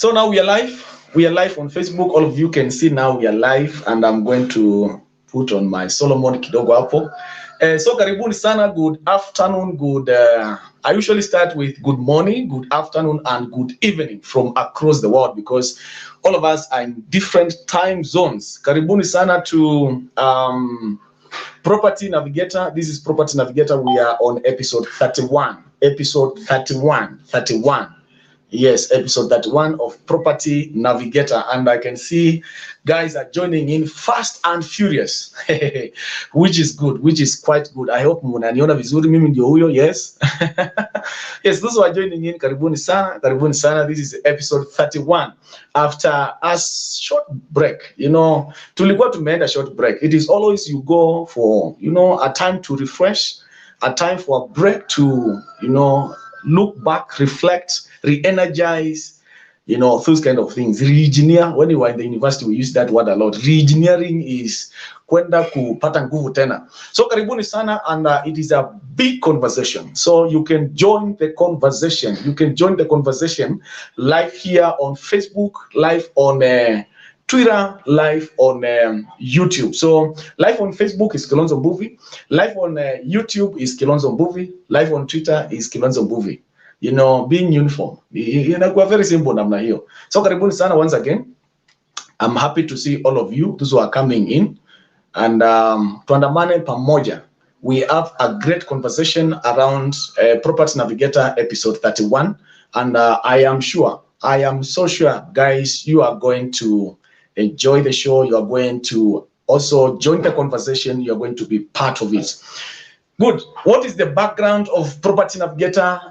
So now we are live. We are live on Facebook. All of you can see now we are live, and I'm going to put on my Solomon kidogo hapo. So karibuni sana, good afternoon, good. I usually start with good morning, good afternoon, and good evening from across the world because all of us are in different time zones. Karibuni sana to Property Navigator. This is Property Navigator. We are on episode 31. Episode 31. Yes, episode 31 of Property Navigator. And I can see guys are joining in fast and furious, which is good, which is quite good. I hope munaniona vizuri mimi ndio huyo. Yes. Yes, those who are joining in, karibuni sana, karibuni sana. This is episode 31. After a short break, tulikuwa tumeenda short break. It is always you go for, a time to refresh, a time for a break to, look back, reflect, re-energize, those kind of things. Re-engineer. When you were in the university, we use that word a lot. Re-engineering is kwenda kupata nguvu tena. So karibuni sana, and it is a big conversation. So you can join the conversation. You can join the conversation live here on Facebook, live on Twitter, live on YouTube. So live on Facebook is Kilonzo Mbuvi, live on YouTube is Kilonzo Mbuvi, live on Twitter is Kilonzo Mbuvi. Being uniform. Inakuwa very simple namna hiyo. So karibuni sana once again. I'm happy to see all of you, those who are coming in. And tuandamane pamoja. We have a great conversation around Property Navigator episode 31. And I am so sure, guys, you are going to enjoy the show. You are going to also join the conversation. You are going to be part of it. Good. What is the background of Property Navigator?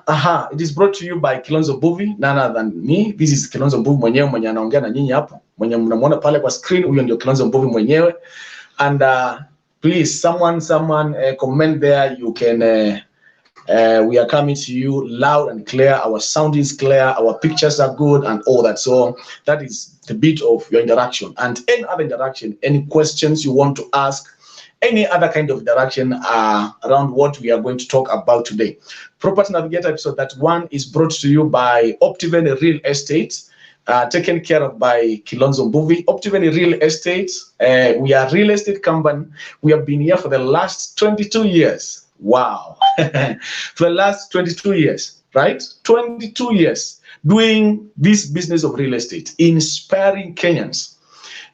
It is brought to you by Kilonzo Mbuvi, none other than me. This is Kilonzo Mbuvi mwenyewe mwenye anaongea na nyinyi hapo. Mwenye mnamuona pale kwa screen, huyo ndio Kilonzo Mbuvi mwenyewe. And please, someone comment there. You can we are coming to you loud and clear. Our sound is clear. Our pictures are good and all that. So that is the bit of your interaction. And any other interaction, any questions you want to ask, any other kind of interaction around what we are going to talk about today. Property Navigator episode 31 is brought to you by Optiven Real Estate, taken care of by Kilonzo Mbuvi. Optiven Real Estate, we are a real estate company. We have been here for the last 22 years. Wow. For the last 22 years, right? 22 years doing this business of real estate, inspiring Kenyans,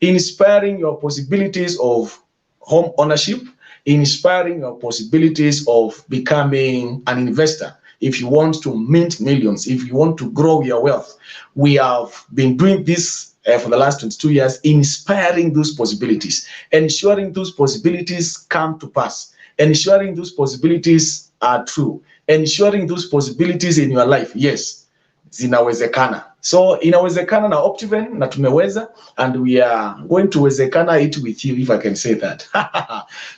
inspiring your possibilities of home ownership, inspiring your possibilities of becoming an investor. If you want to mint millions, if you want to grow your wealth, we have been doing this for the last 22 years, inspiring those possibilities, ensuring those possibilities come to pass, ensuring those possibilities are true, ensuring those possibilities in your life, yes, zinawezekana. So inawezekana na Optiven na tumeweza, and we are going to wezekana it with you, if I can say that.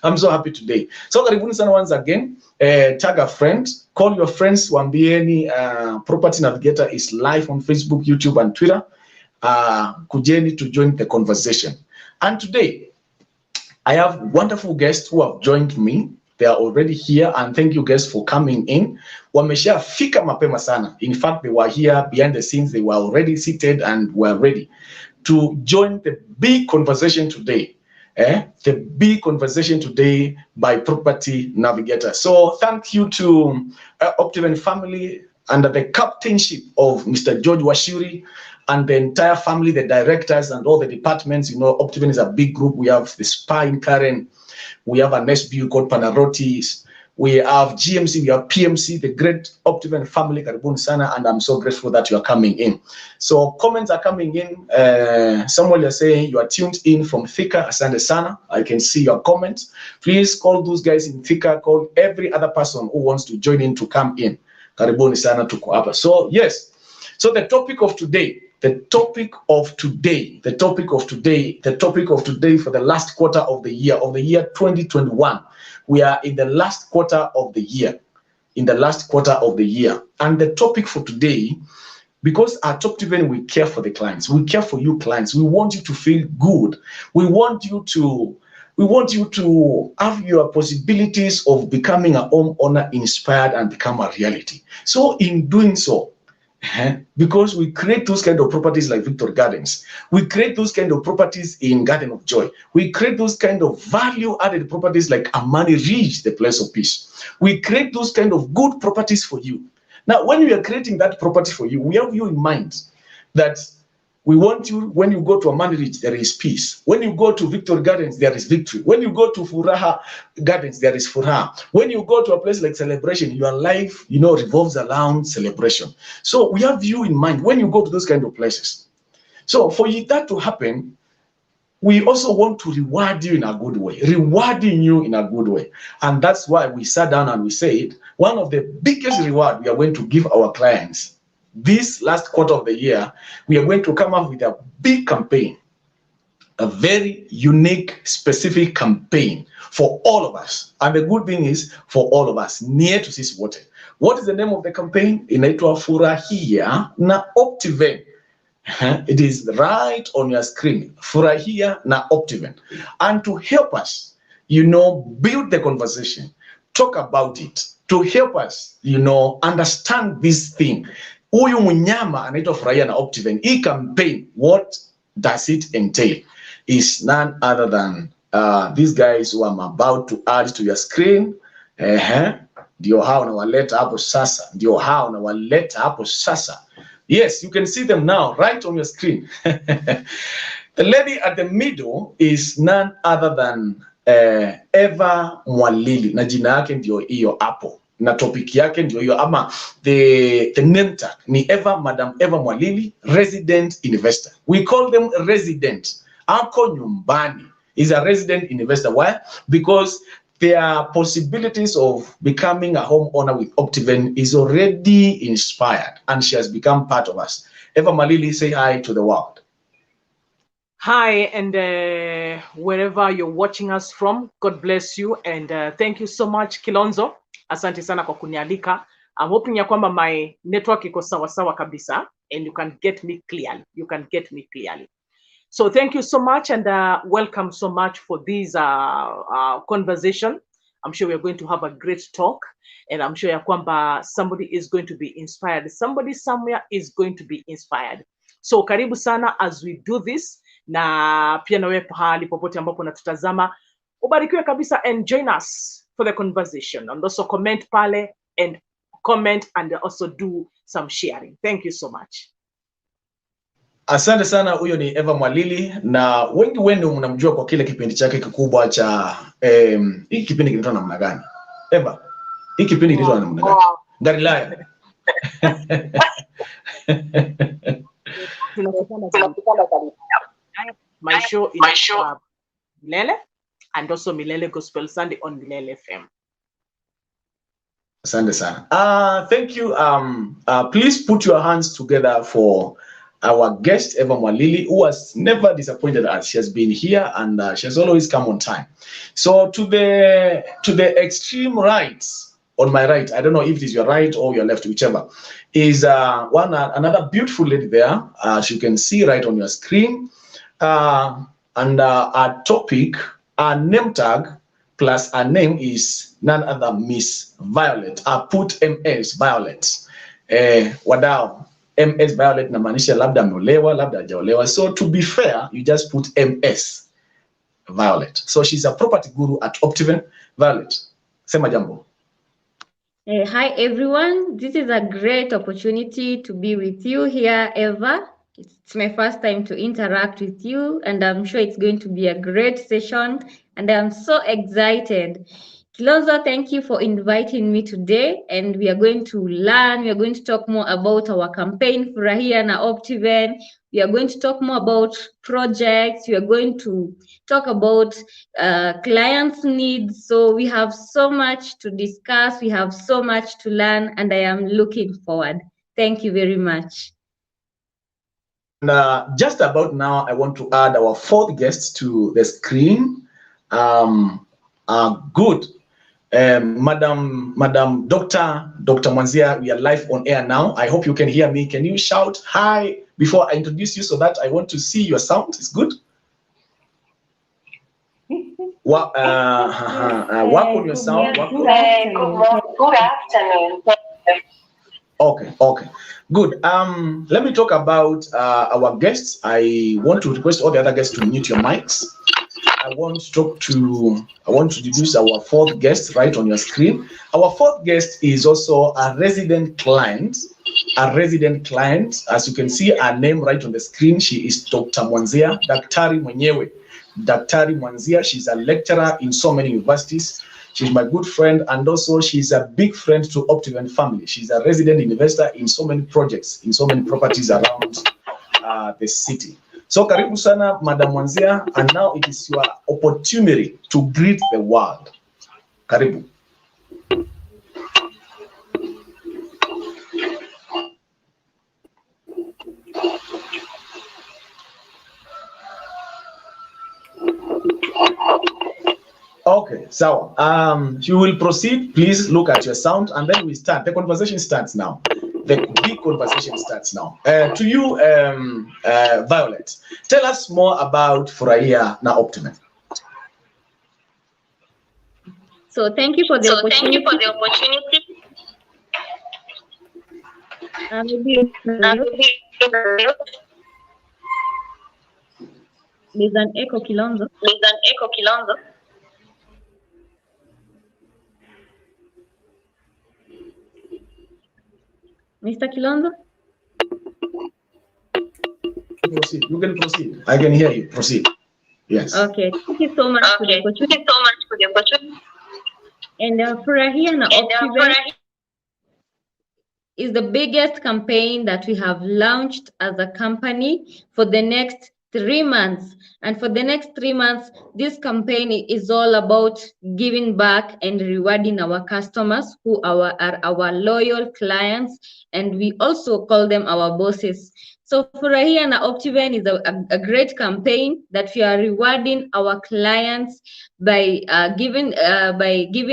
I'm so happy today. So karibuni sana once again. Tag a friend, call your friends, waambieni Property Navigator is live on Facebook, YouTube, and Twitter. Kujeni to join the conversation. And today, I have wonderful guests who have joined me. They are already here, and thank you guys for coming in. Wameshafika mapema sana. In fact, they were here behind the scenes. They were already seated and were ready to join the big conversation today. The big conversation today by Property Navigator. So thank you to Optiven family under the captainship of Mr. George Washuri and the entire family, the directors and all the departments. Optiven is a big group. We have the SPA in Karen. We have an SBU called Panarotis. We have GMC, we have PMC, the great Optiven family, karibuni sana, and I'm so grateful that you are coming in. So comments are coming in. Someone is saying you are tuned in from Thika, asante sana. I can see your comments. Please call those guys in Thika, call every other person who wants to join in to come in. Karibuni sana tuko hapa. So yes, so the topic of today for the last quarter of the year 2021. We are in the last quarter of the year. And the topic for today, because at Optiven we care for the clients, we care for you clients. We want you to feel good. We want you to have your possibilities of becoming a homeowner inspired and become a reality. So in doing so, Because we create those kind of properties like Victory Gardens. We create those kind of properties in Garden of Joy. We create those kind of value-added properties like Amani Ridge, the place of peace. We create those kind of good properties for you. Now, when we are creating that property for you, we have you in mind that we want you, when you go to Amani Ridge, there is peace. When you go to Victory Gardens, there is victory. When you go to FURAHIA Gardens, there is FURAHIA. When you go to a place like Celebration, your life, revolves around celebration. So we have you in mind when you go to those kind of places. So for that to happen, we also want to reward you in a good way, rewarding you in a good way. And that's why we sat down and we said, one of the biggest reward we are going to give our clients this last quarter of the year, we are going to come up with a big campaign, a very unique, specific campaign for all of us. And the good thing is for all of us, near to Sisi Wote. What is the name of the campaign? Inaitwa FURAHIA na Optiven. It is right on your screen, FURAHIA na Optiven. And to help us, build the conversation, talk about it, to help us, understand this thing. Huyu mnyama anaitwa FURAHIA na Optiven. Hii campaign, what does it entail? Is none other than these guys who I'm about to add to your screen. Ndio hao nawaleta hapo sasa. Ndio hao nawaleta hapo sasa. Yes, you can see them now right on your screen. The lady at the middle is none other than Eva Mwalili. Na jina yake ndio hiyo hapo. Na topic yake ndio hiyo ama the name tag ni Madam Eva Mwalili, resident investor. We call them resident. Ako nyumbani is a resident investor. Why? Because their possibilities of becoming a homeowner with Optiven is already inspired, and she has become part of us. Eva Mwalili, say hi to the world. Hi, and wherever you're watching us from, God bless you, and thank you so much, Kilonzo. Asante sana kwa kunialika. I'm hoping ya kwamba my network iko sawa sawa kabisa, and you can get me clearly. So thank you so much, and welcome so much for this conversation. I'm sure we're going to have a great talk, and I'm sure ya kwamba somebody is going to be inspired. Somebody somewhere is going to be inspired. So karibu sana as we do this, na pia nawe pahali popote ambapo natutazama, ubarikiwe kabisa, and join us for the conversation, and also comment pale and also do some sharing. Thank you so much. Asante sana, huyo ni Eva Mwalili, na wengi wenu mnamjua kwa kile kipindi chake kikubwa cha hiki kipindi kinaitwa namna gani? Eva, hiki kipindi kinaitwa namna gani? Galilaya. My show is Milele, and also Milele Gospel Sunday on Milele FM. Asante sana. Thank you. Please put your hands together for our guest, Eva Mwalili, who has never disappointed us. She has been here, and she has always come on time. So to the extreme right, on my right, I don't know if it is your right or your left, whichever, is another beautiful lady there, as you can see right on your screen. And our topic, our name tag plus our name is none other Miss Violet. I put MS Violet. Wadao. MS Violet namaanisha labda ameolewa, labda hajaolewa. So to be fair, you just put MS Violet. So she's a property guru at Optiven. Violet, sema jambo. Hi everyone. This is a great opportunity to be with you here, Eva. It's my first time to interact with you, and I'm sure it's going to be a great session, and I'm so excited. Kilonzo, thank you for inviting me today, and we are going to learn, we are going to talk more about our campaign, FURAHIA na Optiven. We are going to talk more about projects. We are going to talk about clients' needs. So we have so much to discuss. We have so much to learn, and I am looking forward. Thank you very much. Just about now, I want to add our fourth guest to the screen. Good. Madam Dr. Mwanzia, we are live on air now. I hope you can hear me. Can you shout hi before I introduce you so that I want to see your sound? It's good. Work on your sound. Good afternoon. Okay, okay, good. Let me talk about our guests. I want to request all the other guests to mute your mics. I want to introduce our fourth guest right on your screen. Our fourth guest is also a resident client. A resident client, as you can see her name right on the screen, she is Dr. Mwanzia, Daktari Mwenyewe. Daktari Mwanzia, she's a lecturer in so many universities. She's my good friend, and also she's a big friend to Optiven family. She's a resident investor in so many projects, in so many properties around the city. So karibu sana, Madam Mwanzia, and now it is your opportunity to greet the world. Karibu. Okay, so you will proceed. Please look at your sound, and then we start. The conversation starts now. The big conversation starts now. To you, Violet, tell us more about FURAHIA na Optiven. So thank you for the opportunity. There's an echo, Kilonzo. Mr. Kilonzo? Proceed. You can proceed. I can hear you. Proceed. Yes. Okay. Thank you so much for the opportunity. And FURAHIA na Optiven is the biggest campaign that we have launched as a company for the next 3 months. And for the next 3 months, this campaign is all about giving back and rewarding our customers who are our loyal clients, and we also call them our bosses. So FURAHIA na Optiven is a great campaign that we are rewarding our clients by giving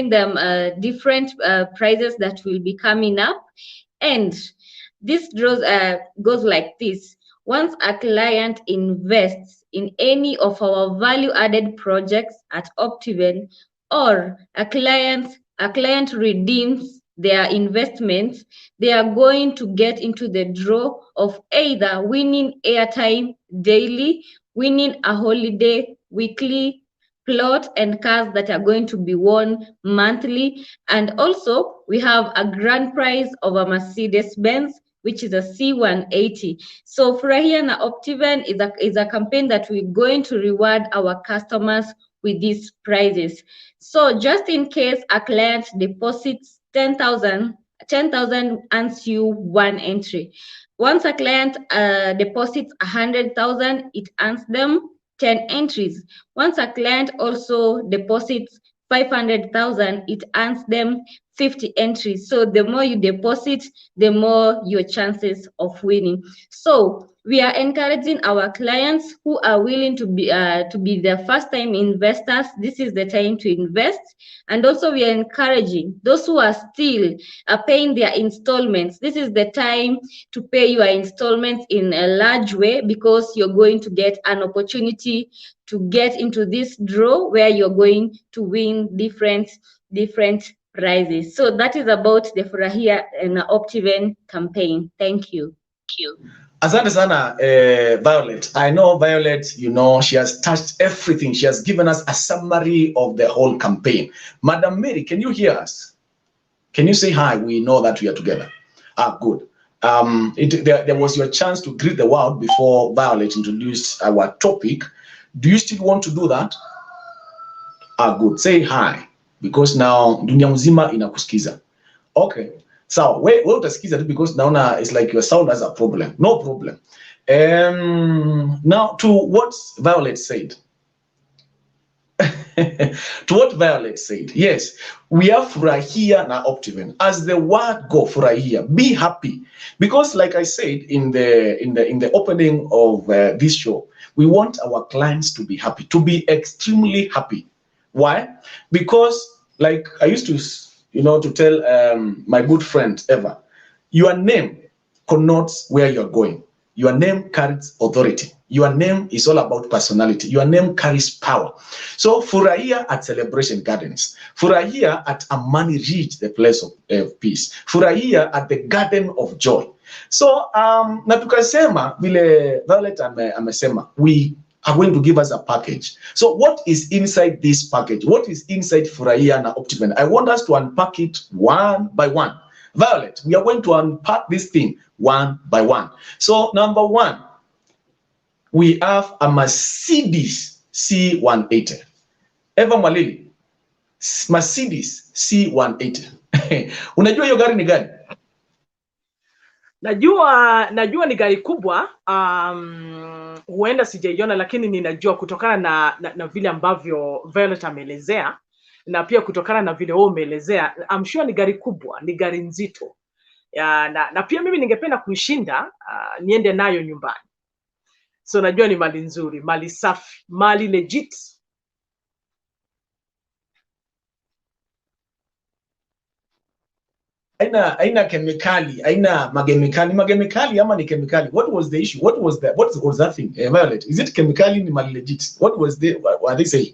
them different prizes that will be coming up. And this goes like this. Once a client invests in any of our value-added projects at Optiven, or a client redeems their investments, they are going to get into the draw of either winning airtime daily, winning a holiday weekly, plot and cars that are going to be won monthly. And also we have a grand prize of a Mercedes-Benz, which is a C180. So FURAHIA na Optiven is a campaign that we're going to reward our customers with these prizes. So just in case a client deposits 10,000 earns you 1 entry. Once a client deposits 100,000, it earns them 10 entries. Once a client also deposits 500,000, it earns them 50 entries. So the more you deposit, the more your chances of winning. So we are encouraging our clients who are willing to be the first-time investors. This is the time to invest. And also we are encouraging those who are still paying their installments. This is the time to pay your installments in a large way, because you're going to get an opportunity to get into this draw where you're going to win different prizes. So that is about the FURAHIA and Optiven campaign. Thank you. Asante sana, Violet. I know Violet, you know, she has touched everything. She has given us a summary of the whole campaign. Madam Mary, can you hear us? Can you say hi? We know that we are together. Good. There was your chance to greet the world before Violet introduced our topic. Do you still want to do that? Good. Say hi, because now dunia mzima inakusikiza. Okay. So we utasikiza tu, because naona it's like your sound has a problem. No problem. Now to what Violet said. To what Violet said, yes, we have FURAHIA na Optiven. As the word go, FURAHIA, be happy, because like I said in the opening of this show, we want our clients to be happy, to be extremely happy. Why? Because like I used to, you know, to tell my good friend Eva, your name connotes where you're going. Your name carries authority. Your name is all about personality. Your name carries power. So FURAHIA at Celebration Gardens. FURAHIA at Amani Ridge, the place of peace. FURAHIA at the Garden of Joy. So na tukasema vile Violet amesema, we are going to give us a package. So what is inside this package? What is inside FURAHIA and Optiven? I want us to unpack it one by one. Violet, we are going to unpack this thing one by one. So number one, we have a Mercedes C180. Eva Mwalili, Mercedes C180. Unajua hiyo gari ni gani? Najua ni gari kubwa, huenda sijaiona, lakini ninajua kutokana na vile ambavyo Violet ameelezea, na pia kutokana na vile wewe umeelezea, I'm sure ni gari kubwa, ni gari nzito. Na pia mimi ningependa kuishinda, niende nayo nyumbani. So najua ni mali nzuri, mali safi, mali legit. Aina kemikali, aina magemikali ama ni kemikali. What was the issue? What was that thing? Violet, is it chemically ni mali legit? What was the, what are they saying?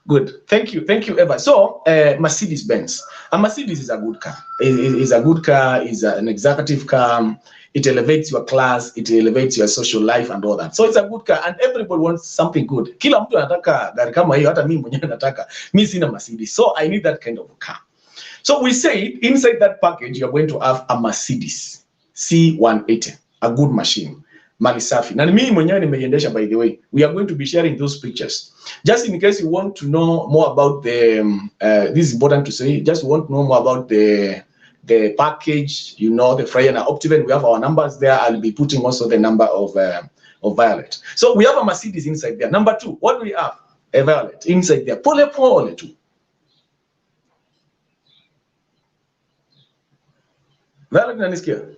Good. Thank you, Eva. So, Mercedes-Benz. A Mercedes is a good car. Is a good car. Is an executive car. It elevates your class. It elevates your social life and all that. So it's a good car, and everybody wants something good. Kila mtu anataka gari kama hiyo. Hata mimi mwenyewe nataka. Mimi sina Mercedes, so I need that kind of car. So we say inside that package you're going to have a Mercedes C180, a good machine. Mali safi. Na mimi mwenyewe nimeiendesha, by the way. We are going to be sharing those pictures. Just in case you want to know more about the, this is important to say, just want to know more about the package, you know, the FURAHIA and Optiven. We have our numbers there. I'll be putting also the number of Violet. So we have a Mercedes inside there. Number two, what do we have? A Violet inside there. Pole too. Violet nanisikia?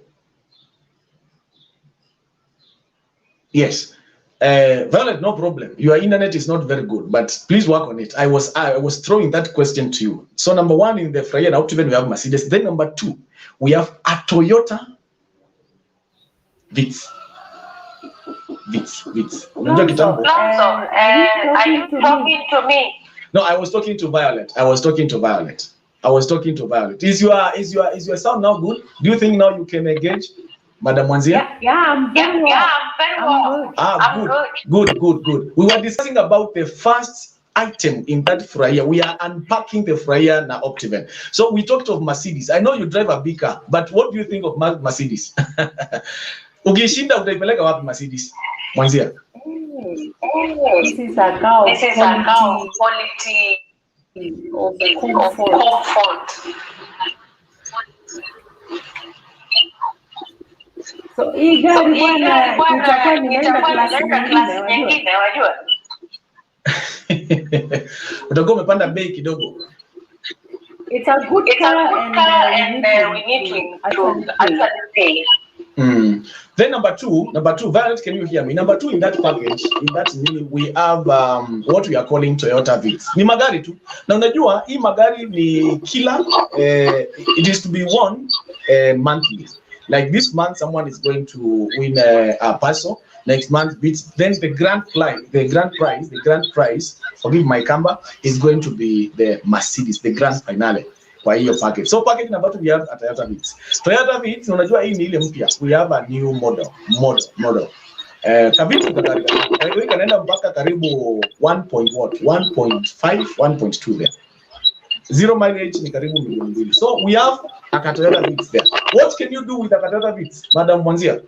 Yes. Violet, no problem. Your internet is not very good, but please work on it. I was throwing that question to you. So number one, in the FURAHIA and Optiven, we have Mercedes. Then number two, we have a Toyota Vitz. Unajua kitambo? Are you talking to me? No, I was talking to Violet. Is your sound now good? Do you think now you can engage? Madam Wanzia? Yeah, I'm very well. I'm good. We were discussing about the first item in that FURAHIA. We are unpacking the FURAHIA and Optiven. So we talked of Mercedes. I know you drive a big car, but what do you think of Mercedes? Ukishinda utaipeleka wapi Mercedes? Mwanzia? This is a car of quality of comfort. So hii gari bwana itakuwa ninaenda klasi nyingine wajua. Utakuwa umepanda bei kidogo. It's a good car and we need to actually pay. Then number two, Violet, can you hear me? Number two, in that package, in that meaning, we have what we are calling Toyota Vitz. Ni magari tu. Na unajua hii magari ni kila it is to be won monthly. Like this month, someone is going to win a Passo. Next month, Vitz. Then the grand prize, forgive my camera, is going to be the Mercedes, the grand finale. Kwa hiyo package. So package number two, we have a Toyota Vitz. Toyota Vitz, unajua hii ni ile mpya. We have a new model. Kabiti kanaenda mpaka karibu 1.5, 1.2 there. Zero mileage ni karibu milioni 2. So we have a Toyota Vitz there. What can you do with a Toyota Vitz, Madam Mwanzia?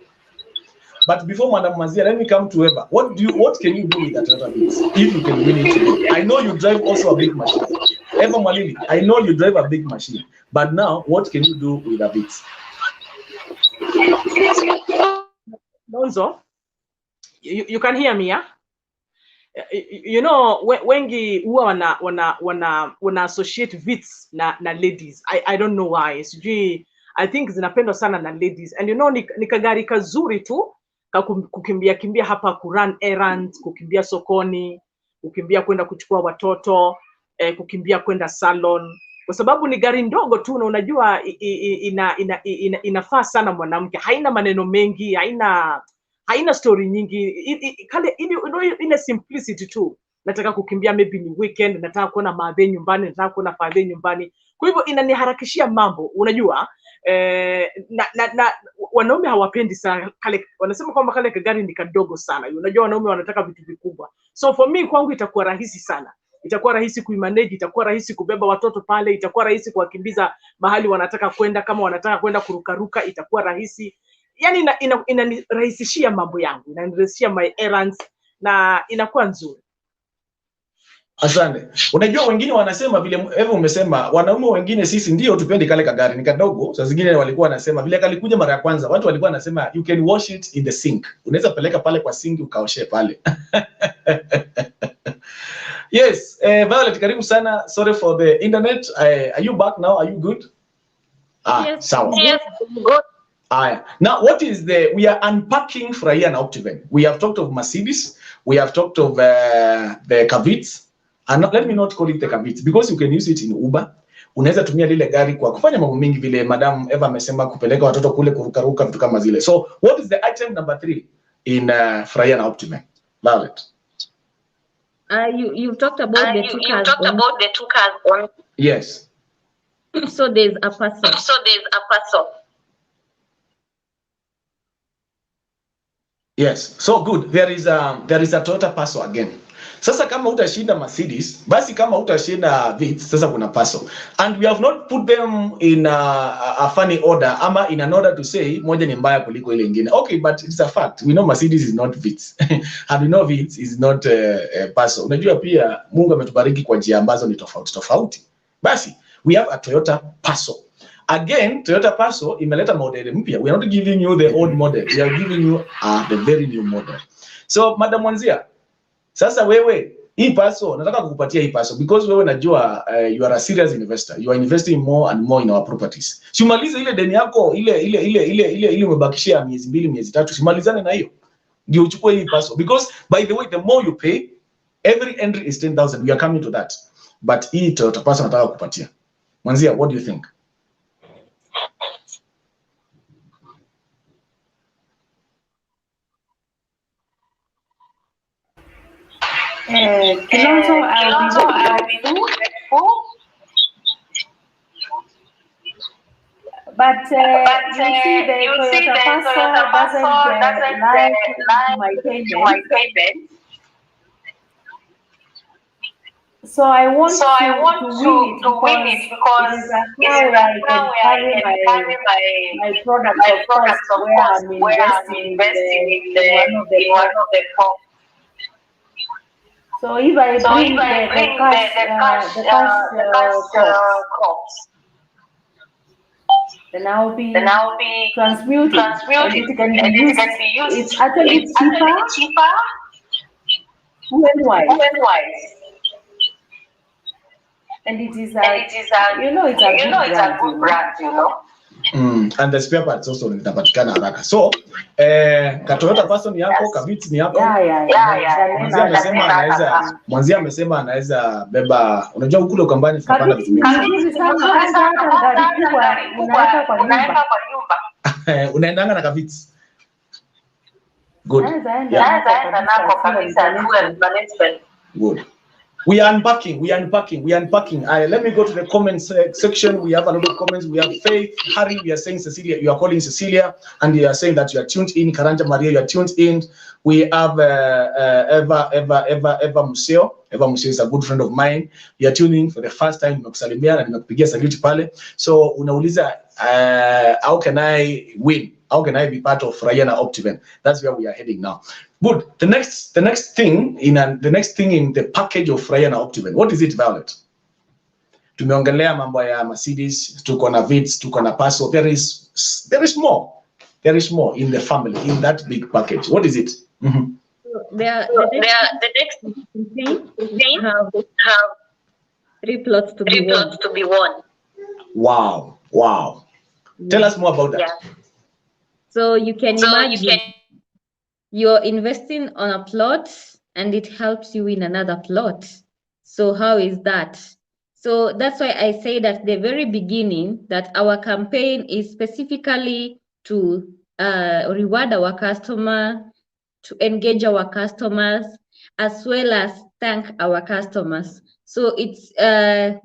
But before Madam Mwanzia, let me come to Eva. What can you do with a Toyota Vitz if you can win it today? I know you drive also a big machine. Eva Mwalili, I know you drive a big machine. But now, what can you do with a Vitz? Lonzo, you can hear me, yeah? You know, wengi huwa wana associate Vitz na ladies. I don't know why. I think zinapendwa sana na ladies. And you know, ni kagari kazuri tu kukimbia hapa, kurun errands, kukimbia sokoni, kukimbia kwenda kuchukua watoto, kukimbia kwenda salon. kwa sababu ni gari ndogo tu, na unajua inafaa sana mwanamke, haina maneno mengi, haina story nyingi, ina simplicity tu. Nataka kukimbia, maybe ni weekend, nataka kuona madhe nyumbani, nataka kuona father nyumbani, kwa hivyo inaniharakishia mambo, unajua. Na wanaume hawapendi sana kale, wanasema kwamba kale gari ni kadogo sana, unajua wanaume wanataka vitu vikubwa. So for me, kwangu itakuwa rahisi sana, itakuwa rahisi kuimanage, itakuwa rahisi kubeba watoto pale, itakuwa rahisi kuwakimbiza mahali wanataka kwenda, kama wanataka kwenda kurukaruka itakuwa rahisi. Yani inanirahisishia mambo yangu, inanirahisishia my errands, na inakuwa nzuri. Asante. Unajua wengine wanasema vile Eva umesema, wanaume wengine sisi ndio tupendi kale kagari ni kadogo. Sasa zingine walikuwa wanasema vile kalikuja mara ya kwanza, watu walikuwa wanasema you can wash it in the sink. Unaweza peleka pale kwa sink ukaoshe pale. Yes, Violet, karibu sana. Sorry for the internet. Are you back now? Are you good? Yes. Sawa. Yes, good. Now, what is we are unpacking FURAHIA na Optiven. We have talked of Mercedes. We have talked of the Vitz. And let me not call it the Vitz because you can use it in Uber. Unaweza tumia lile gari kwa kufanya mambo mengi vile Madam Eva amesema, kupeleka watoto kule kurukaruka, vitu kama zile. So, what is the item number 3 in FURAHIA na Optiven? Violet. You've talked about the two cars. About the two cars on. Yes. So there's a Passo. Yes. So good. There is a Toyota Passo again. Sasa kama utashinda Mercedes, basi kama utashinda Vitz, sasa kuna Passo. And we have not put them in a funny order, ama in an order to say moja ni mbaya kuliko ile nyingine. Okay, but it's a fact. We know Mercedes is not Vitz. And we know Vitz is not Passo. Unajua pia Mungu ametubariki kwa njia ambazo ni tofauti. Basi, we have a Toyota Passo. Again, Toyota Passo imeleta model mpya. We are not giving you the old model. We are giving you the very new model. So, Madam Wanzia, sasa wewe hii Passo nataka kukupatia hii Passo because wewe najua you are a serious investor. You are investing more and more in our properties. Simalize ile deni yako ile umebakishia miezi 2 miezi 3, simalizane na hiyo. Ndio uchukue hii Passo because by the way the more you pay every entry is 10,000. We are coming to that. But hii Toyota Passo nataka kukupatia. Mwanzia, what do you think? Kilonzo, I'll be grateful. But you see, the Toyota Passo doesn't lie my payment. So I want to win it because now I can carry my products, of course, where I'm investing in one of the crops. So if I bring the cash crops, then I'll be transmuted, and it can be used. It's actually cheaper fuel-wise. And it is a good brand, you know. And the spare parts also zinapatikana haraka. So, Toyota Passo ni yako, Vitz ni yako. Mwanzia amesema anaweza beba. Unajua ukule ukambani tunapanda vitu mingi. Unaendanga na Vitz. Good. Good. We are unpacking. Let me go to the comments section. We have a lot of comments. We have Faith, Harry. We are saying Cecilia. You are calling Cecilia, and you are saying that you are tuned in. Karanja Maria, you are tuned in. We have Eva Museo. Eva Museo is a good friend of mine. You are tuning for the first time. Nimekusalimia na nimekupigia salute pale. So unauliza, how can I win? How can I be part of FURAHIA na Optiven? That's where we are heading now. Good. The next thing in the package of FURAHIA na Optiven. What is it, Violet? Tumeongelea mambo ya Mercedes, tuko na Vitz, tuko na Passo. There is more. There is more in the family, in that big package. What is it? Mm-hmm. The next thing have 3 plots to be won. Wow. Tell us more about that. Yeah. So you can imagine you're investing on a plot and it helps you in another plot. So how is that? So that's why I said at the very beginning that our campaign is specifically to reward our customer, to engage our customers, as well as thank our customers. So it's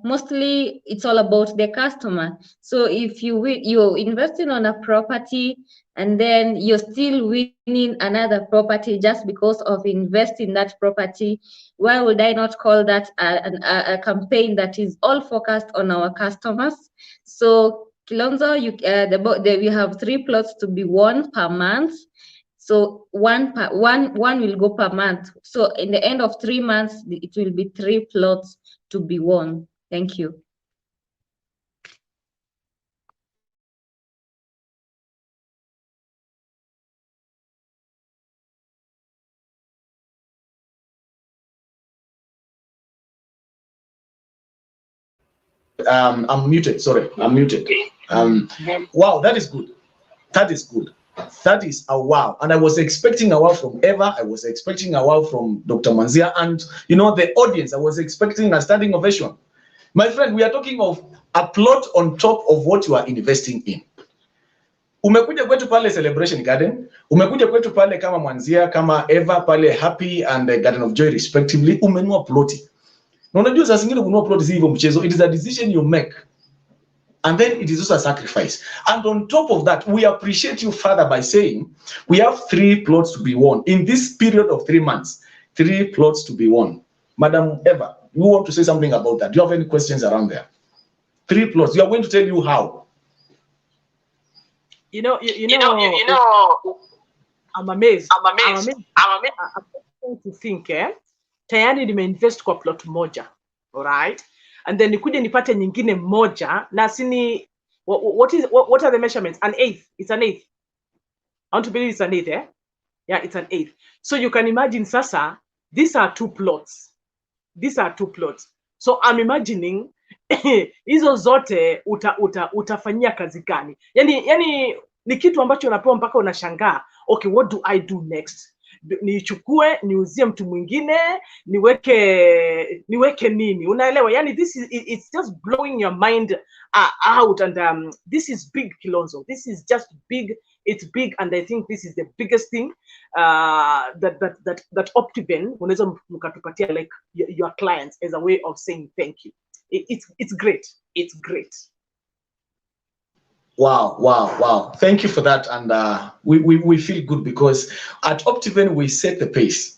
mostly it's all about the customer. So if you're investing on a property and then you're still winning another property just because of investing in that property, why would I not call that a campaign that is all focused on our customers? So Kilonzo, we have 3 plots to be won per month. So one will go per month. So in the end of 3 months, it will be 3 plots to be won. Thank you. I'm muted. Sorry, I'm muted. Wow, that is good. That is good. That is a wow. And I was expecting a wow from Eva. I was expecting a wow from Dr. Manzia. And, you know, the audience, I was expecting a standing ovation. My friend, we are talking of a plot on top of what you are investing in. Umekuja kwetu pale Celebration Garden. Umekuja kwetu pale kama Manzia, kama Eva, pale Happy and Garden of Joy respectively. Umenua ploti. Na unajua saa zingine kununua ploti si hivyo mchezo. It is a decision you make. And then it is also a sacrifice. And on top of that, we appreciate you further by saying we have 3 plots to be won in this period of 3 months. 3 plots to be won. Madam Eva, you want to say something about that? Do you have any questions around there? 3 plots. We are going to tell you how. You know, I'm amazed. I'm trying to think, tayari nimeinvest kwa plot moja, all right? And then nikuje nipate nyingine moja na sini what are the measurements? An eighth. It's an eighth. I want to believe it's an eighth, eh? Yeah, it's an eighth. So you can imagine sasa, these are 2 plots. These are 2 plots. So I'm imagining hizo zote utafanyia kazi gani? Yani ni kitu ambacho unapewa mpaka unashangaa. Okay, what do I do next? Nichukue, niuzie mtu mwingine, niweke nini? Unaelewa? Yani it's just blowing your mind out, and this is big, Kilonzo. This is just big. It's big, and I think this is the biggest thing that Optiven unaweza mkatupatia like your clients as a way of saying thank you. It's great. It's great. Wow. Thank you for that. And we feel good because at Optiven, we set the pace.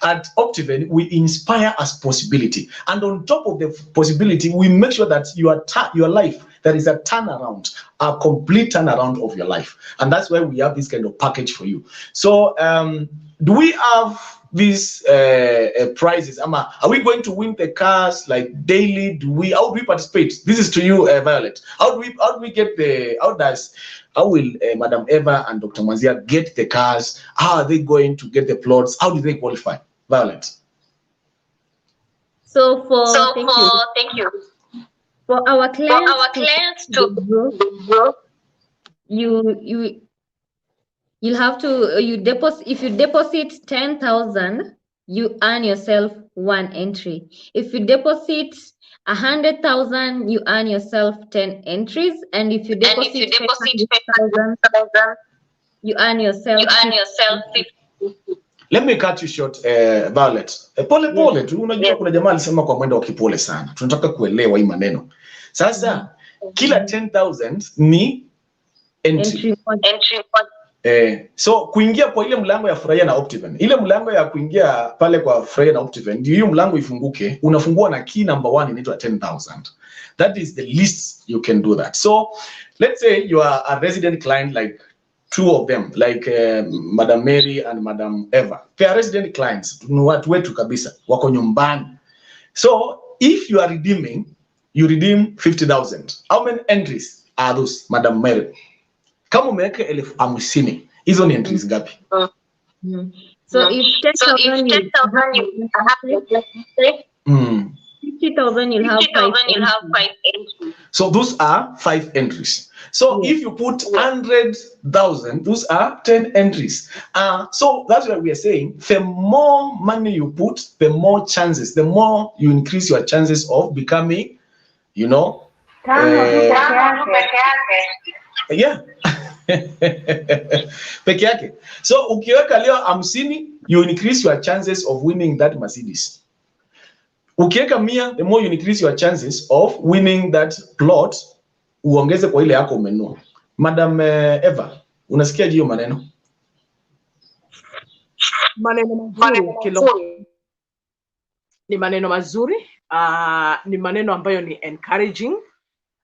At Optiven, we inspire as possibility. And on top of the possibility, we make sure that your life, there is a turnaround, a complete turnaround of your life. And that's why we have this kind of package for you. So do we have these prizes? Are we going to win the cars like daily? How do we participate? This is to you, Violet. How will Madam Eva and Dr. Manzia get the cars? How are they going to get the plots? How do they qualify? Violet. Thank you. For our clients to grow, you'll have to deposit. If you deposit 10,000, you earn yourself 1 entry. If you deposit 100,000, you earn yourself 10 entries. And if you deposit 500,000, you earn yourself 50. Let me cut you short, Violet. Pole tu, unajua kuna jamaa alisema kwa mwendo wa kipole sana. Tunataka kuelewa hii maneno. Sasa kila 10,000 ni entry. So kuingia kwa ile mlango ya Furahia na Optiven, ile mlango ya kuingia pale kwa Furahia na Optiven, ndio hiyo mlango ifunguke, unafungua na key number 1 inaitwa 10,000. That is the least you can do that. So let's say you are a resident client, like 2 of them, like Madam Mary and Madam Eva. They are resident clients. Ni watu wetu kabisa, wako nyumbani. So if you are redeeming, you redeem 50,000. How many entries are those, Madam Mary? Kama umeweka 50,000, hizo ni entries ngapi? So if 10,000 you have 50,000, you'll have 5 entries. So those are 5 entries. So if you put 100,000, those are 10 entries. So that's why we are saying the more money you put, the more chances, the more you increase your chances of becoming, you know, yeah. Peke yake. So ukiweka leo 50, you increase your chances of winning that Mercedes. Ukiweka 100, the more you increase your chances of winning that plot, uongeze kwa ile yako umenunua. Madam Eva, unasikia hiyo maneno? Maneno mazuri Kilonzo. Ni maneno mazuri, ni maneno ambayo ni encouraging.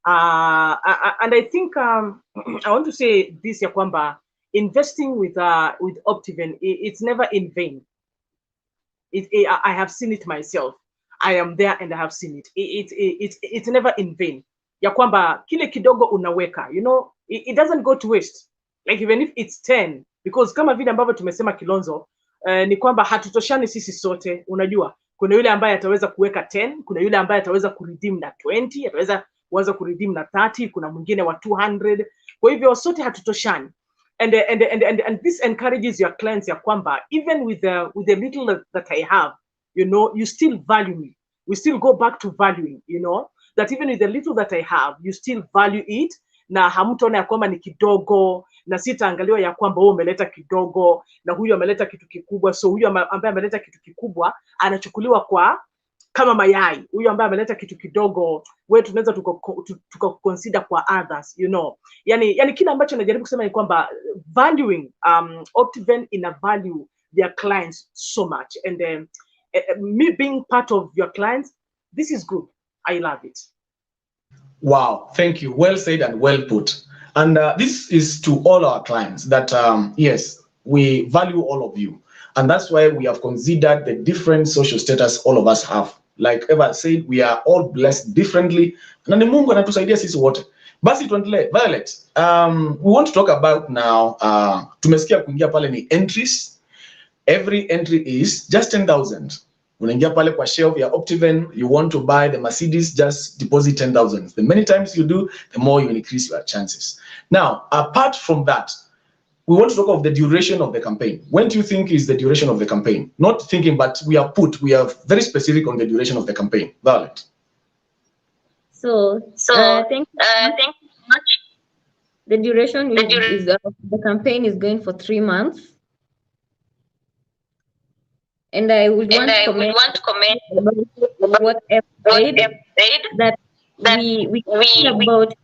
And I think I want to say this ya kwamba investing with Optiven, it's never in vain. I have seen it myself. I am there and I have seen it. It's never in vain. Ya kwamba kile kidogo unaweka, you know, it doesn't go to waste. Like even if it's 10, because kama vile ambavyo tumesema Kilonzo, ni kwamba hatutoshani sisi sote, unajua. Kuna yule ambaye ataweza kuweka 10, kuna yule ambaye ataweza kuredeem na 20, ataweza kuanza kuredeem na 30, kuna mwingine wa 200. Kwa hivyo sote hatutoshani. And this encourages your clients ya kwamba even with the little that I have, you know, you still value me. We still go back to valuing, you know, that even with the little that I have, you still value it. Na hamtaona ya kwamba ni kidogo, na sitaangaliwa ya kwamba wewe umeleta kidogo na huyu ameleta kitu kikubwa, so huyu ambaye ameleta kitu kikubwa anachukuliwa kwa kama mayai. Huyu ambaye ameleta kitu kidogo, wewe tunaweza tukaconsider kwa others, you know. Yani kile ambacho najaribu kusema ni kwamba valuing Optiven in a value their clients so much, and me being part of your clients, this is good. I love it. Wow, thank you. Well said and well put. And this is to all our clients that, yes, we value all of you. And that's why we have considered the different social status all of us have. Like Eva said, we are all blessed differently. Na ni Mungu anatusaidia sisi wote. Basi tuendelee. Violet, we want to talk about now, tumesikia kuingia pale ni entries. Every entry is just 10,000. Unaingia pale kwa shelf ya Optiven, you want to buy the Mercedes, just deposit 10,000. The many times you do, the more you increase your chances. Now, apart from that, we want to talk of the duration of the campaign. When do you think is the duration of the campaign? Not thinking, but we are very specific on the duration of the campaign. Violet. So thank you much. The duration is the campaign is going for 3 months. And I would want to comment about what F said, that we care about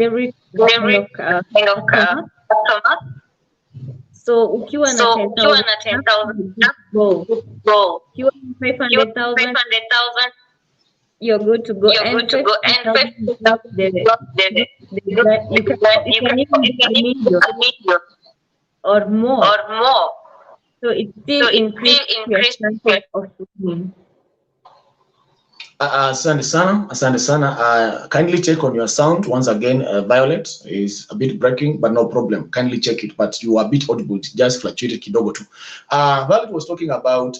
every kind of customer. So ukiwa na 10,000, go. Ukiwa na 500,000, you're good to go. And you can even be a million or more. So it still increases your chances of winning. Asante sana. Kindly check on your sound once again. Violet is a bit breaking, but no problem. Kindly check it, but you are a bit audible. Just fluctuated kidogo too. Violet was talking about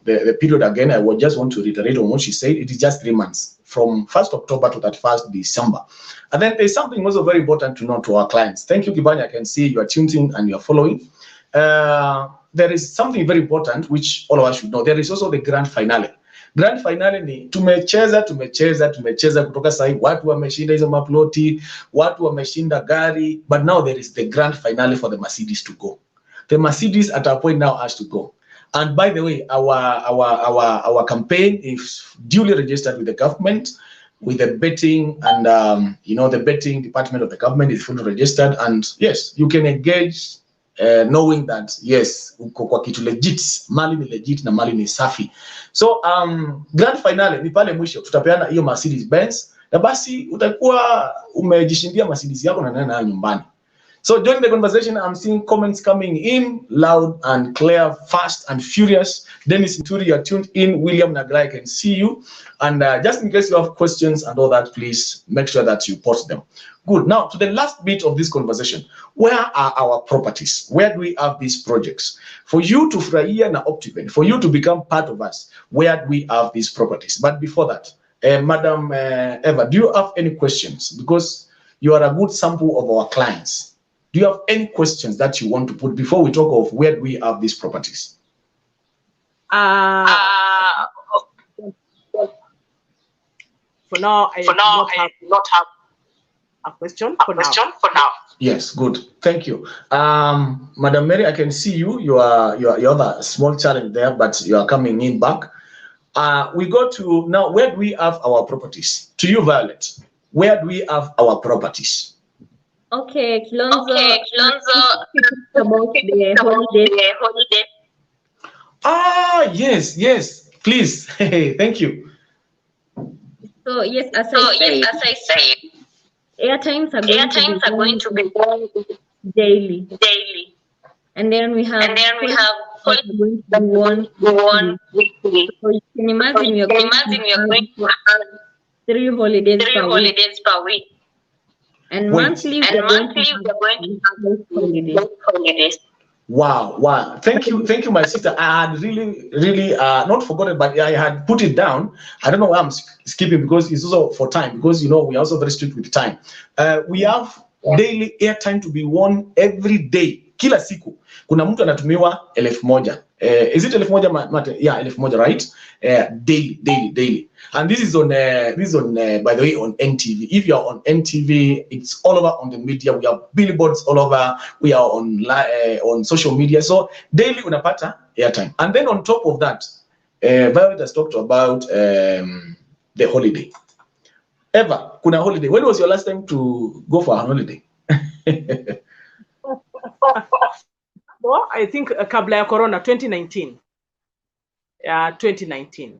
the period again. I would just want to reiterate on what she said. It is just 3 months, from 1st October to that 1st December. And then there's something also very important to know to our clients. Thank you, Kibanya. I can see you are tuned in and you are following. There is something very important which all of us should know. There is also the grand finale. Grand finale ni tumecheza kutoka sahi, watu wameshinda hizo maploti, watu wameshinda gari, but now there is the grand finale for the Mercedes to go. The Mercedes at a point now has to go. And by the way, our campaign is duly registered with the government, with the betting, and you know, the betting department of the government is fully registered, and yes, you can engage knowing that yes, uko kwa kitu legit, mali ni legit na mali ni safi. So grand finale ni pale mwisho tutapeana hiyo Mercedes Benz, na basi utakuwa umejishindia Mercedes yako na nenda nyumbani. So during the conversation, I'm seeing comments coming in loud and clear, fast and furious. Dennis Nturi, you're tuned in. William Nagrai, I can see you. And just in case you have questions and all that, please make sure that you post them. Good. Now, to the last bit of this conversation, where are our properties? Where do we have these projects? For you to FURAHIA na Optiven, for you to become part of us, where do we have these properties? But before that, Madam Eva, do you have any questions? Because you are a good sample of our clients. Do you have any questions that you want to put before we talk of where do we have these properties? For now, I do not have a question for now. Yes, good. Thank you. Madam Mary, I can see you. You have a small challenge there, but you are coming in back. We go to now, where do we have our properties? To you, Violet, where do we have our properties? Okay, Kilonzo, about the holiday. Ah, yes, please. Thank you. So yes, as I say, airtimes are going to be daily, and then we have one weekly. So you can imagine you're going to have 3 holidays per week. And monthly we are going to have holidays. Wow. Thank you, my sister. I had really not forgotten, but I had put it down. I don't know why I'm skipping, because it's also for time, because we are also very strict with time. We have daily airtime to be won every day. Kila siku kuna mtu anatumiwa 1,000. Is it 1,000? Yeah, 1,000, right? Daily. And this is on by the way, on NTV. If you are on NTV, it's all over on the media. We have billboards all over. We are on social media. So daily unapata airtime. And then on top of that, Violet has talked about the holiday. Eva, kuna holiday. When was your last time to go for a holiday? Well, I think kabla ya corona 2019. Yeah, 2019.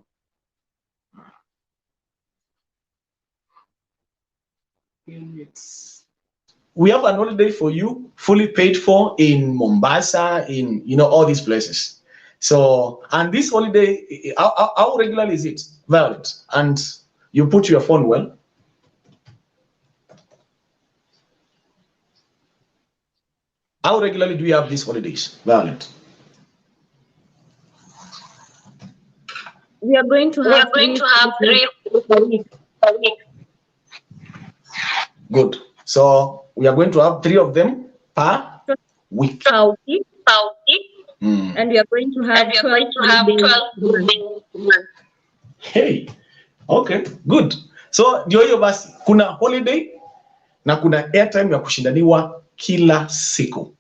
We have an holiday for you, fully paid for, in Mombasa, in all these places. So, and this holiday, how regular is it, Violet? And you put your phone well. How regularly do you have these holidays, Violet? We are going to have 3 per week. Good. So we are going to have 3 of them per week. And we are going to have 12 days. Hey, okay, good. So ndio hiyo basi, kuna holiday na kuna airtime ya kushindaniwa kila siku.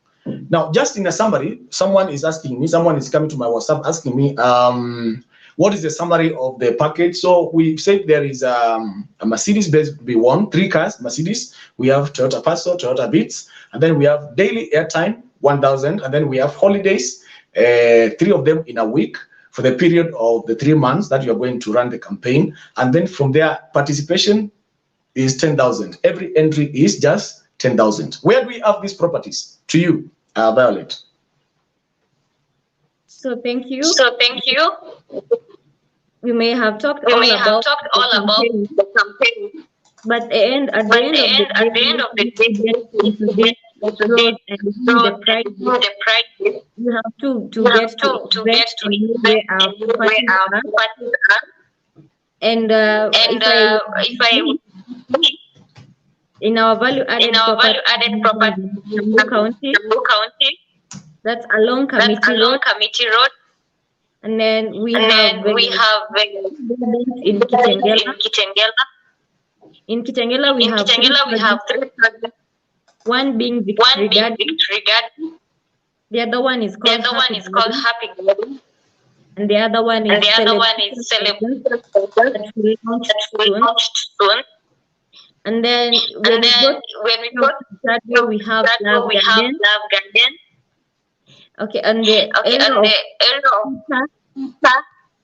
Now, just in a summary, someone is coming to my WhatsApp asking me, what is the summary of the package? So we said there is a Mercedes based to be won, 3 cars, Mercedes. We have Toyota Passo, Toyota Vitz, and then we have daily airtime, 1,000, and then we have holidays, 3 of them in a week for the period of the 3 months that you are going to run the campaign. And then from there, participation is 10,000. Every entry is just 10,000. Where do we have these properties? To you, Violet. So thank you. We may have talked all about the campaign, but at the end of the day, the price, you have to get to where our parties are. And if I in our value-added property, Jammu County, that's along Committee Road. And then we have in Kitengela. In Kitengela, we have 3 projects. One being Victory Garden. The other one is called Happy Garden. And the other one is Celebration that we launched soon. And then when we go to that way, we have Love Garden. Okay, and the area of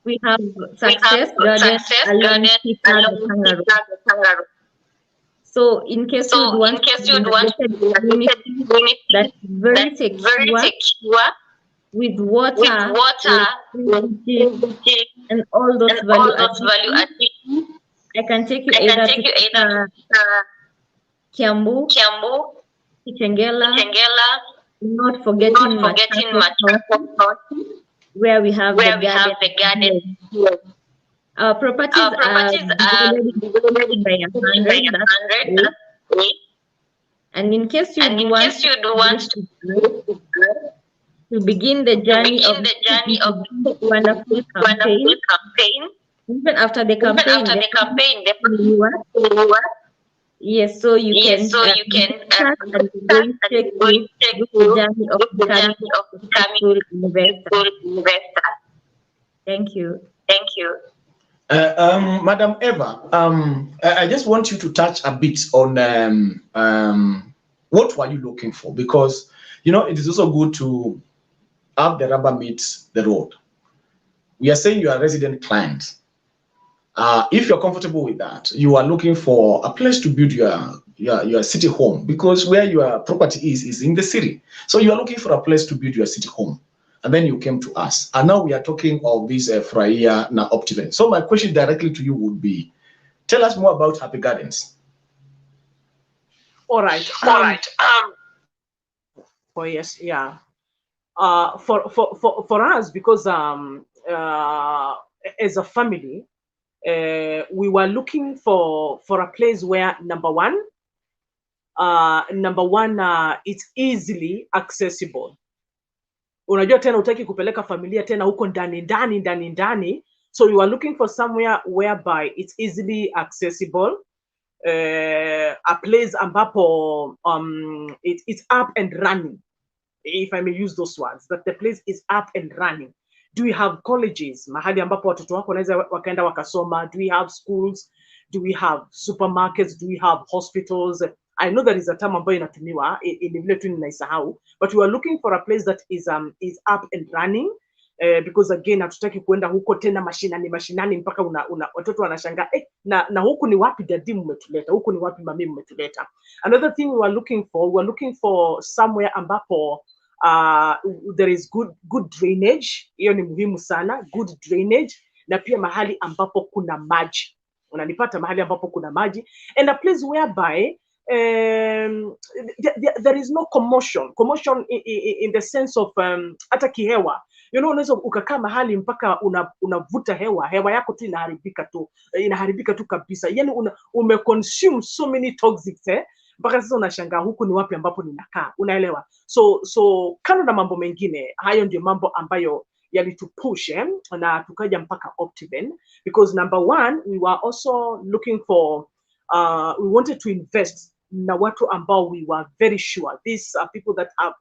we have Success Garden along the Kangaroo. So in case you want that's very secure with water and all those value additions, I can take you either to Kiambu, Kitengela, not forgetting Machakos, where we have the garden. Our properties are divided by 100. That's it. And in case you want to begin the journey of wonderful campaign, even after the campaign, yes, so you can start and going straight to the journey of becoming a successful investor. Thank you. Madam Eva, I just want you to touch a bit on what were you looking for, because it is also good to have the rubber meet the road. We are saying you are a resident client. If you're comfortable with that, you are looking for a place to build your city home, because where your property is in the city. So you are looking for a place to build your city home. And then you came to us. And now we are talking of this FURAHIA now Optiven. So my question directly to you would be, tell us more about Happy Gardens. All right. Oh yes, yeah. For us, because as a family, we were looking for a place where number one, it's easily accessible. Unajua tena utaki kupeleka familia tena huko ndani, so you are looking for somewhere whereby it's easily accessible, a place ambapo it's up and running, if I may use those words, that the place is up and running. Do we have colleges, mahali ambapo watoto wako wanaweza wakaenda wakasoma? Do we have schools? Do we have supermarkets? Do we have hospitals? I know there is a term ambayo inatumiwa in vile tu ninaisahau, but we are looking for a place that is up and running, because again hatutaki kuenda huko tena mashinani mpaka watoto wanashangaa na huku ni wapi dadi mmetuleta, huku ni wapi mami mmetuleta. Another thing we are looking for somewhere ambapo there is good drainage. Hiyo ni muhimu sana, good drainage, na pia mahali ambapo kuna maji. Unanipata, mahali ambapo kuna maji, and a place whereby there is no commotion in the sense of hata kihewa. Unaweza ukakaa mahali mpaka unavuta hewa yako tu inaharibika tu kabisa. Yani umeconsume so many toxics mpaka sasa unashangaa huku ni wapi ambapo ninakaa, unaelewa? So kando na mambo mengine, hayo ndio mambo ambayo yalitupush na tukaja mpaka Optiven, because number one, we were also looking for we wanted to invest na watu ambao we were very sure these are people that have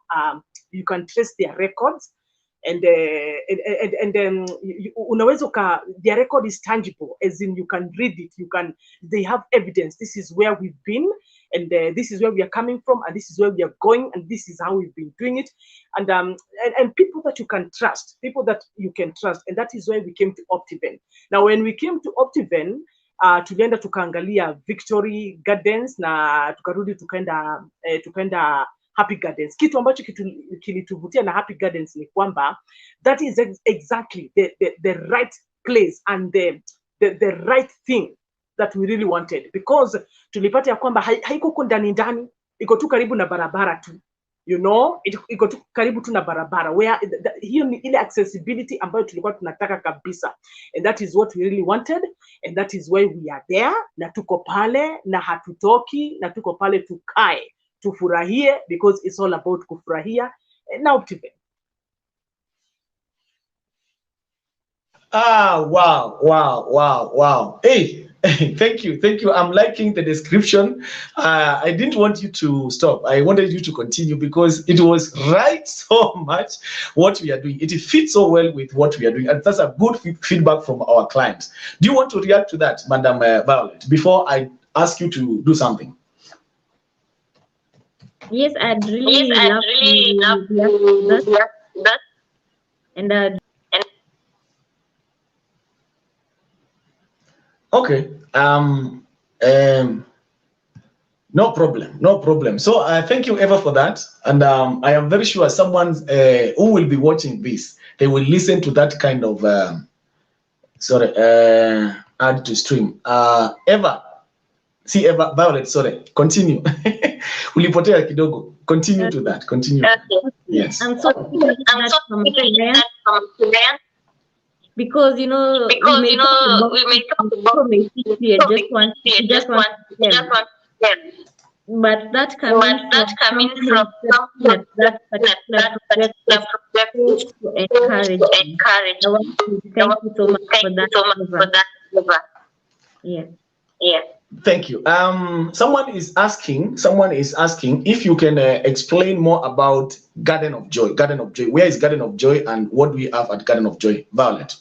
you can trace their records, and unaweza their record is tangible, as in you can read it, they have evidence. This is where we've been, and this is where we are coming from, and this is where we are going, and this is how we've been doing it, and people that you can trust, and that is why we came to Optiven. Now when we came to Optiven, tulienda tukaangalia Victory Gardens na tukarudi tukaenda Happy Gardens. Kitu ambacho kilituvutia na Happy Gardens ni kwamba that is exactly the right place and the right thing that we really wanted, because tulipata ya kwamba haiko huko ndani, iko tu karibu na barabara tu, iko tu karibu tu na barabara, where hiyo ni ile accessibility ambayo tulikuwa tunataka kabisa, and that is what we really wanted, and that is why we are there, na tuko pale na hatutoki, na tuko pale tukae tufurahie, because it's all about kufurahia na Optiven. Wow. Hey, thank you. I'm liking the description. I didn't want you to stop. I wanted you to continue, because it was right so much what we are doing. It fits so well with what we are doing, and that's a good feedback from our clients. Do you want to react to that, Madam Violet, before I ask you to do something? Yes, I'd really love that. And okay. No problem. So thank you, Eva, for that. And I am very sure someone who will be watching this, they will listen to that kind of add to stream. Eva, Violet, continue. Ulipotea kidogo. Continue to that. Continue. Yes. I'm so because we may talk about people may think we just want to tell, but that coming from someone that particular project is supposed to encourage me. I want to thank you so much for that, Eva. Yes. Thank you. Someone is asking if you can explain more about Garden of Joy. Garden of Joy. Where is Garden of Joy, and what do we have at Garden of Joy? Violet.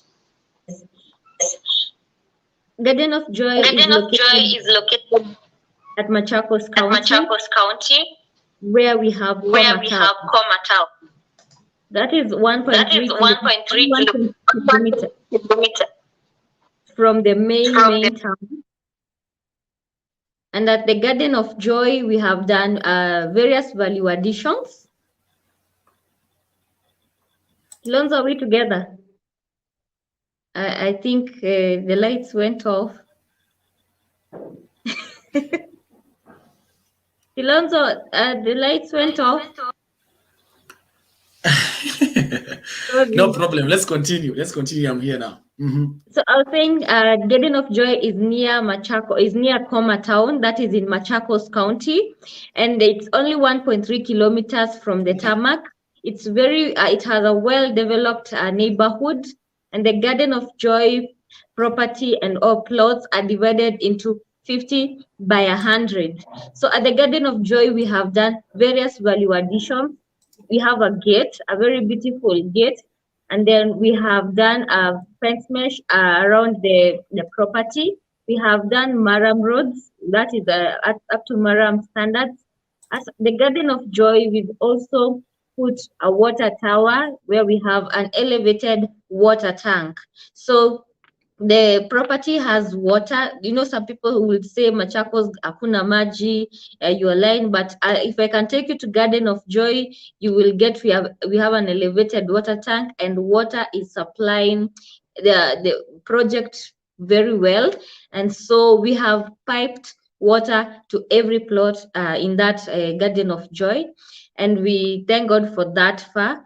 Garden of Joy is located at Machakos County, where we have Coma Town. That is 1.3 kilometers from the main town. And at the Garden of Joy, we have done various value additions. Kilonzo, are we together? I think the lights went off. Kilonzo, the lights went off. No problem. Let's continue. I'm here now. So I was saying, Garden of Joy is near Coma Town. That is in Machakos County, and it's only 1.3 kilometers from the tarmac. It's it has a well-developed neighborhood, and the Garden of Joy property and all plots are divided into 50 by 100. So at the Garden of Joy, we have done various value additions. We have a gate, a very beautiful gate, and then we have done a fence mesh around the property. We have done Maram roads, that is up to Maram standards. As the Garden of Joy, we've also put a water tower where we have an elevated water tank. So the property has water. Some people who will say Machakos hakuna maji, you are lying, but if I can take you to Garden of Joy, you will get we have an elevated water tank, and water is supplying the project very well. And so we have piped water to every plot in that Garden of Joy, and we thank God for that far.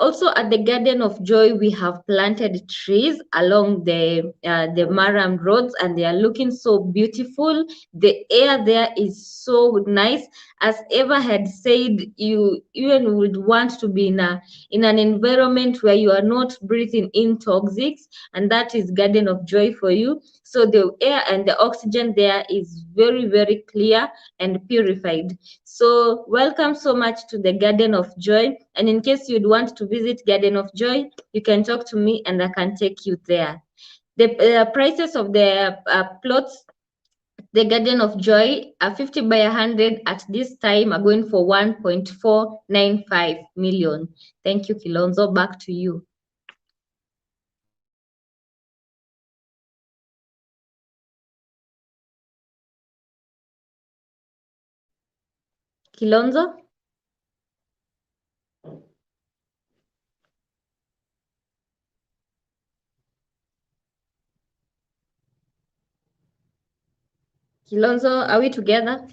Also at the Garden of Joy, we have planted trees along the Maram roads, and they are looking so beautiful. The air there is so nice. As Eva had said, you even would want to be in an environment where you are not breathing in toxics, and that is Garden of Joy for you. So the air and the oxygen there is very, very clear and purified. So welcome so much to the Garden of Joy. And in case you'd want to visit Garden of Joy, you can talk to me and I can take you there. The prices of the plots, the Garden of Joy, are 50 by 100 at this time are going for 1.495 million. Thank you, Kilonzo. Back to you. Kilonzo? Kilonzo, are we together?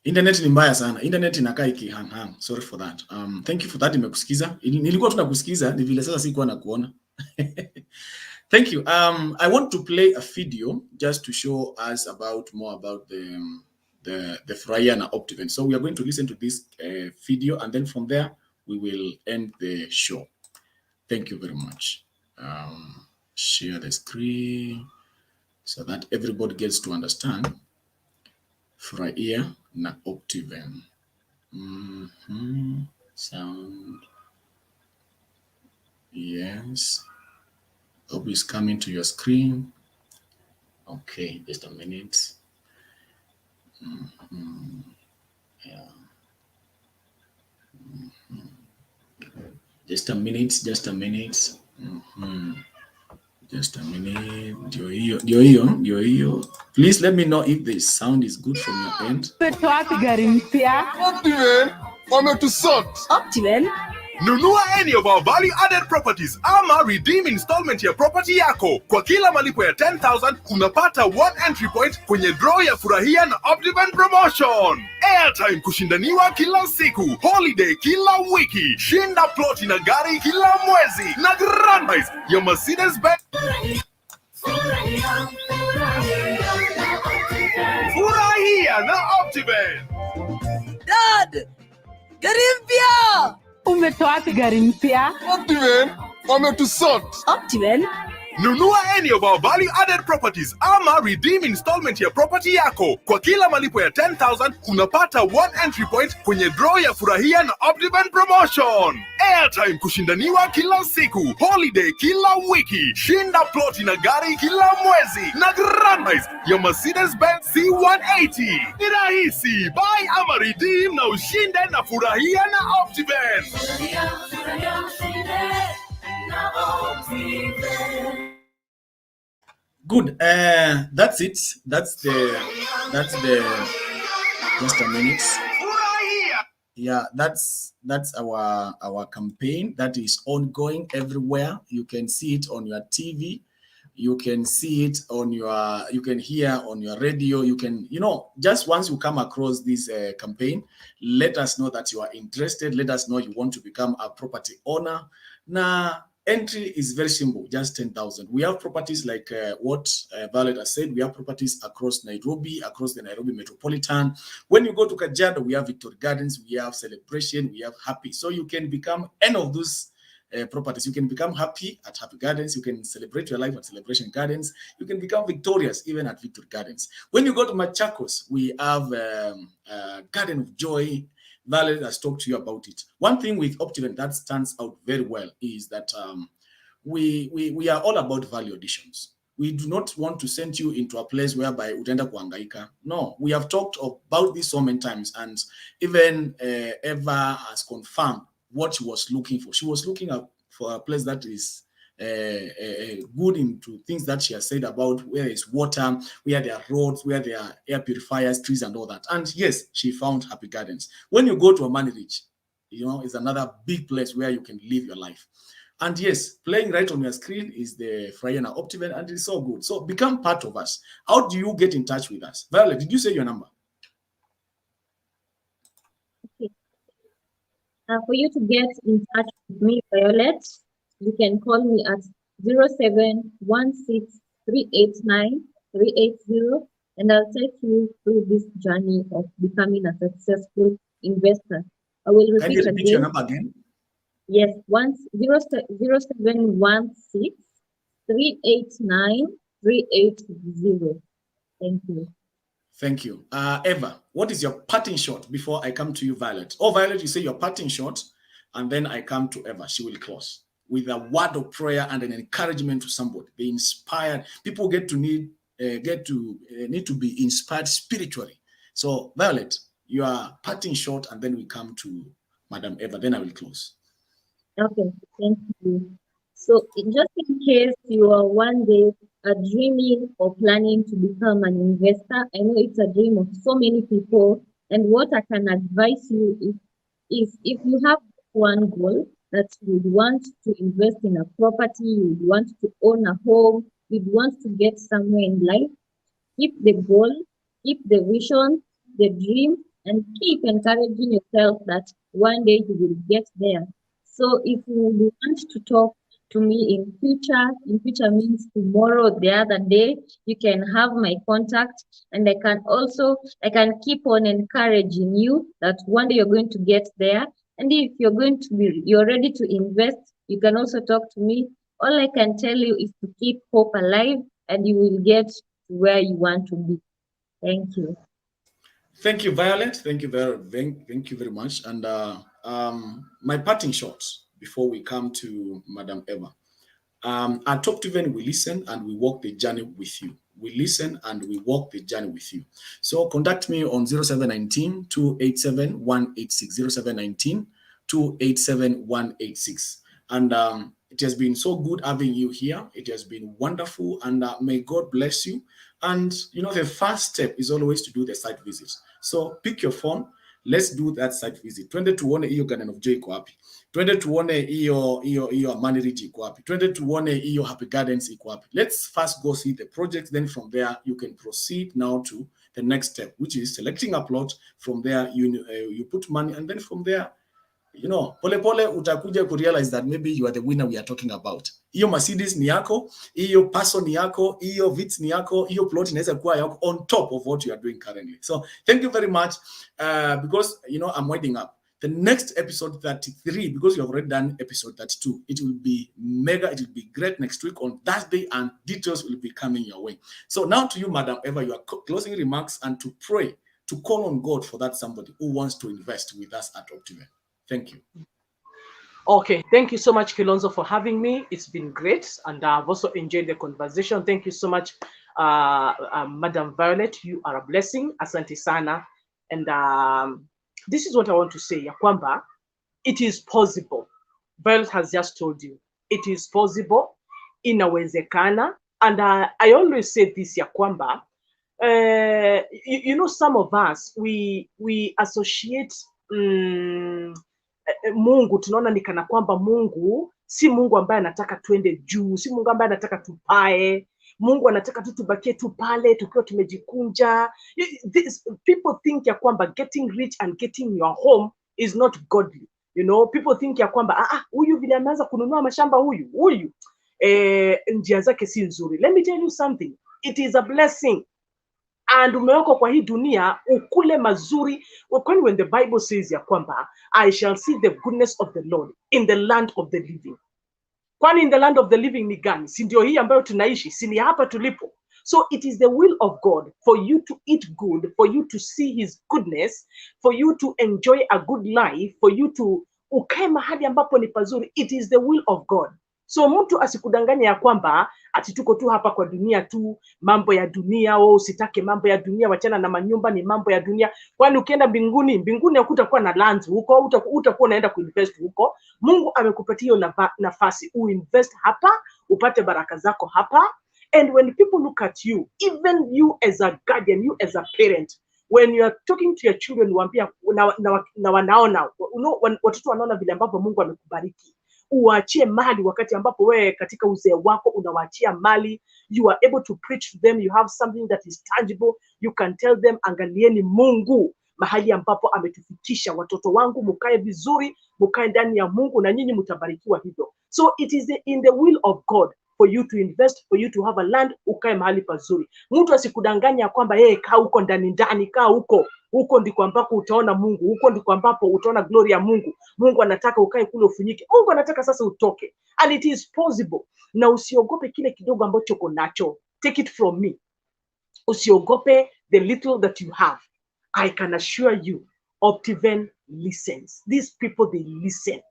Internet ni mbaya sana. Internet inakaa ikihang. Sorry for that. Thank you for that. Nimekusikiza. Nilikuwa tunakusikiza, ni vile sasa sikuwa nakuona. Thank you. I want to play a video just to show us more about the FURAHIA and Optiven. So we are going to listen to this video, and then from there we will end the show. Thank you very much. Share the screen so that everybody gets to understand FURAHIA na Optiven. Sound. Yes. Hope is coming to your screen. Okay, just a minute. Yeah. Just a minute. Just a minute. Just a minute. Please let me know if the sound is good from your end. Optiven, Optiven. nunua any of our value-added properties ama redeem installment ya property yako. Kwa kila malipo ya 10,000 unapata 1 entry point kwenye draw ya Furahia na Optiven promotion. Airtime kushindaniwa kila siku, holiday kila wiki, shinda ploti na gari kila mwezi, na grand prize ya Mercedes-Benz. Furahia na Optiven. Dad, gari mpya. Umetoa wapi gari mpya? Optiven wametusort. Optiven. Nunua any of our value-added properties ama redeem installment ya property yako. Kwa kila malipo ya 10,000 unapata 1 entry point kwenye draw ya Furahia na Optiven promotion. Airtime kushindaniwa kila siku, holiday kila wiki, shinda ploti na gari kila mwezi, na grand prize ya Mercedes-Benz C180. Ni rahisi, buy ama redeem na ushinde na Furahia na Optiven. Good. That's it. That's the. Just a minute. Yeah, that's our campaign that is ongoing everywhere. You can see it on your TV. You can see it on your. You can hear on your radio. You can, just once you come across this campaign, let us know that you are interested. Let us know you want to become a property owner. Now, entry is very simple, just 10,000. We have properties like what Violet has said. We have properties across Nairobi, across the Nairobi metropolitan. When you go to Kajiado, we have Victoria Gardens, we have Celebration, we have Happy. So you can become any of those properties. You can become happy at Happy Gardens. You can celebrate your life at Celebration Gardens. You can become victorious even at Victoria Gardens. When you go to Machakos, we have Garden of Joy. Violet has talked to you about it. One thing with Optiven that stands out very well is that we are all about value additions. We do not want to send you into a place whereby utenda kuhangaika. No, we have talked about this so many times, and even Eva has confirmed what she was looking for. She was looking for a place that is good into things that she has said about where there is water, where there are roads, where there are air purifiers, trees, and all that. And yes, she found Happy Gardens. When you go to Amani Ridge, it's another big place where you can live your life. And yes, playing right on your screen is the Furahia na Optiven, and it's so good. So become part of us. How do you get in touch with us? Violet, did you say your number? Okay. For you to get in touch with me, Violet, you can call me at 0716-389-380, and I'll take you through this journey of becoming a successful investor. I will repeat. Can you repeat your number again? Yes, 0716-389-380. Thank you. Thank you. Eva, what is your parting shot before I come to you, Violet? Oh, Violet, you say your parting shot, and then I come to Eva. She will close with a word of prayer and an encouragement to somebody. Be inspired. People need to be inspired spiritually. So, Violet, you are parting short, and then we come to Madam Eva. Then I will close. Okay, thank you. So, just in case you are one day dreaming or planning to become an investor, I know it's a dream of so many people. And what I can advise you is if you have one goal, that you would want to invest in a property, you would want to own a home, you'd want to get somewhere in life, keep the goal, keep the vision, the dream, and keep encouraging yourself that one day you will get there. So if you want to talk to me in future means tomorrow, the other day, you can have my contact, and I can keep on encouraging you that one day you're going to get there. And if you're ready to invest, you can also talk to me. All I can tell you is to keep hope alive, and you will get to where you want to be. Thank you. Thank you, Violet. Thank you very much. And my parting shots before we come to Madam Eva. At Optiven, we listen and we walk the journey with you. We listen and we walk the journey with you. So contact me on 0719-287-186, 0719-287-186. And it has been so good having you here. It has been wonderful, and may God bless you. And the first step is always to do the site visit. So pick your phone. Let's do that site visit. Twende tuone hiyo Garden of Joy iko wapi. Twende tuone hiyo Amani Ridge iko wapi. Twende tuone hiyo Happy Gardens iko wapi. Let's first go see the project. Then from there, you can proceed now to the next step, which is selecting a plot. From there, you put money, and then from there, pole pole utakuja ku realize that maybe you are the winner we are talking about. Hiyo Mercedes ni yako, hiyo Passo ni yako, hiyo Vitz ni yako, hiyo plot inaweza kuwa yako on top of what you are doing currently. So thank you very much, because I'm winding up. The next episode 33, because you have already done episode 32, it will be mega, it will be great next week on Thursday, and details will be coming your way. So now to you, Madam Eva, your closing remarks, and to pray, to call on God for that somebody who wants to invest with us at Optiven. Thank you. Okay, thank you so much, Kilonzo, for having me. It's been great, and I've also enjoyed the conversation. Thank you so much, Madam Violet. You are a blessing. Asante sana. And this is what I want to say, ya kwamba it is possible. Violet has just told you, it is possible, inawezekana. And I always say this, ya kwamba, some of us, we associate Mungu, tunaona ni kana kwamba Mungu si Mungu ambaye anataka tuende juu, si Mungu ambaye anataka tupae. Mungu anataka tu tubakie tu pale tukiwa tumejikunja. People think ya kwamba getting rich and getting your home is not godly. People think ya kwamba huyu vile ameanza kununua mashamba huyu njia zake si nzuri. Let me tell you something. It is a blessing. And umewekwa kwa hii dunia ukule mazuri. When the Bible says ya kwamba I shall see the goodness of the Lord in the land of the living. Kwani in the land of the living ni gani? Si ndio hii ambayo tunaishi, si ni hapa tulipo. So it is the will of God for you to eat good, for you to see his goodness, for you to enjoy a good life, for you to ukae mahali ambapo ni pazuri. It is the will of God. So mtu asikudanganya ya kwamba ati tuko tu hapa kwa dunia tu, mambo ya dunia, usitake mambo ya dunia, wachana na manyumba, ni mambo ya dunia. Kwani ukienda mbinguni hakutakuwa na lands huko, utakuwa unaenda kuinvest huko. Mungu amekupatia hiyo nafasi uinvest hapa, upate baraka zako hapa. And when people look at you, even you as a guardian, you as a parent, when you are talking to your children, waambia na wanaona, watoto wanaona vile ambavyo Mungu amekubariki. Uachie mali wakati ambapo wewe katika uzee wako unawaachia mali. You are able to preach to them. You have something that is tangible. You can tell them, angalieni Mungu mahali ambapo ametufikisha. Watoto wangu mukae vizuri, mukae ndani ya Mungu na nyinyi mtabarikiwa hivyo. So it is in the will of God for you to invest, for you to have a land, ukae mahali pazuri. Mtu asikudanganya kwamba kaa huko ndani, kaa huko ndiko ambapo utaona Mungu, huko ndiko ambapo utaona glory ya Mungu. Mungu anataka ukae kule ufunyike. Mungu anataka sasa utoke. And it is possible. Na usiogope kile kidogo ambacho uko nacho. Take it from me. Usiogope the little that you have. I can assure you, Optiven listens. These people, they listen.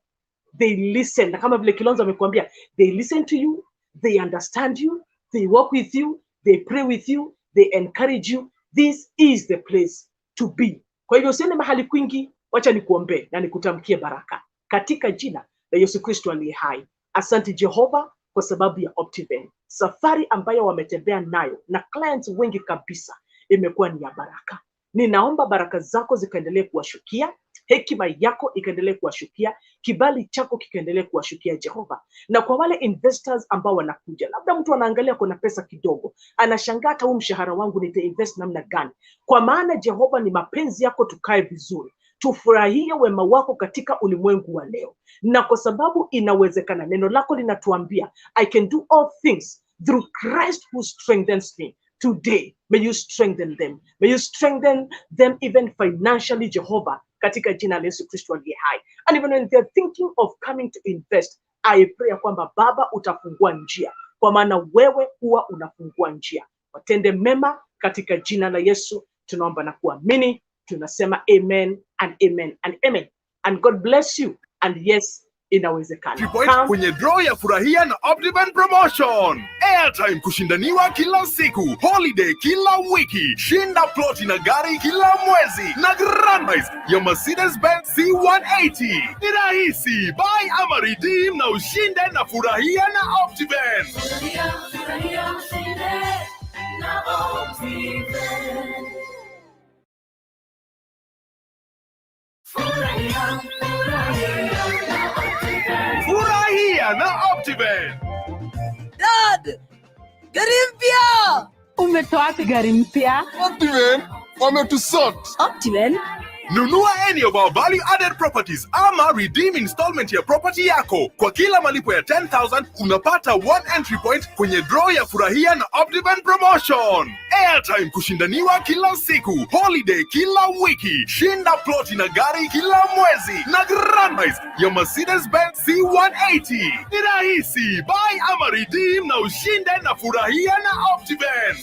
They listen. Na kama vile Kilonzo amekuambia, they listen to you, they understand you, they walk with you, they pray with you, they encourage you. This is the place to be. Kwa hivyo usiende mahali kwingi, wacha nikuombe na nikutamkie baraka katika jina la Yesu Kristo aliye hai. Asante Jehova kwa sababu ya Optiven. Safari ambayo wametembea nayo na clients wengi kabisa imekuwa ni ya baraka. Ninaomba baraka zako zikaendelee kuwashukia, hekima yako ikaendelee kuwashukia, kibali chako kikaendelee kuwashukia Jehova. Na kwa wale investors ambao wanakuja, labda mtu anaangalia kuna pesa kidogo, anashangaa hata huu mshahara wangu nitainvest namna gani? Kwa maana Jehova, ni mapenzi yako tukae vizuri, tufurahie wema wako katika ulimwengu wa leo. Na kwa sababu inawezekana, neno lako linatuambia I can do all things through Christ who strengthens me. Today, may you strengthen them. May you strengthen them even financially, Jehovah, katika jina la Yesu Kristo aliye hai. And even when they're thinking of coming to invest, I pray kwamba Baba utafungua njia, kwa maana wewe huwa unafungua njia. Watende mema katika jina la Yesu. Tunaomba na kuamini. Tunasema amen and amen and amen. And God bless you. And yes, inawezekana. Point kwenye draw ya Furahia na Optiven promotion. Airtime kushindaniwa kila siku, holiday kila wiki, shinda ploti na gari kila mwezi, na grand prize ya Mercedes-Benz C180. Ni rahisi, buy ama redeem na ushinde na Furahia na Optiven. Furahia, ushinde na Optiven. Furahia na Optiven. Dad, gari mpya. Umetoa wapi gari mpya? Optiven wametusort. Optiven. Nunua any of our value-added properties ama redeem installment ya property yako. Kwa kila malipo ya 10,000 unapata 1 entry point kwenye draw ya Furahia na Optiven promotion. Airtime kushindaniwa kila siku, holiday kila wiki, shinda ploti na gari kila mwezi, na grand prize ya Mercedes-Benz C180. Ni rahisi, buy ama redeem na ushinde na Furahia na Optiven.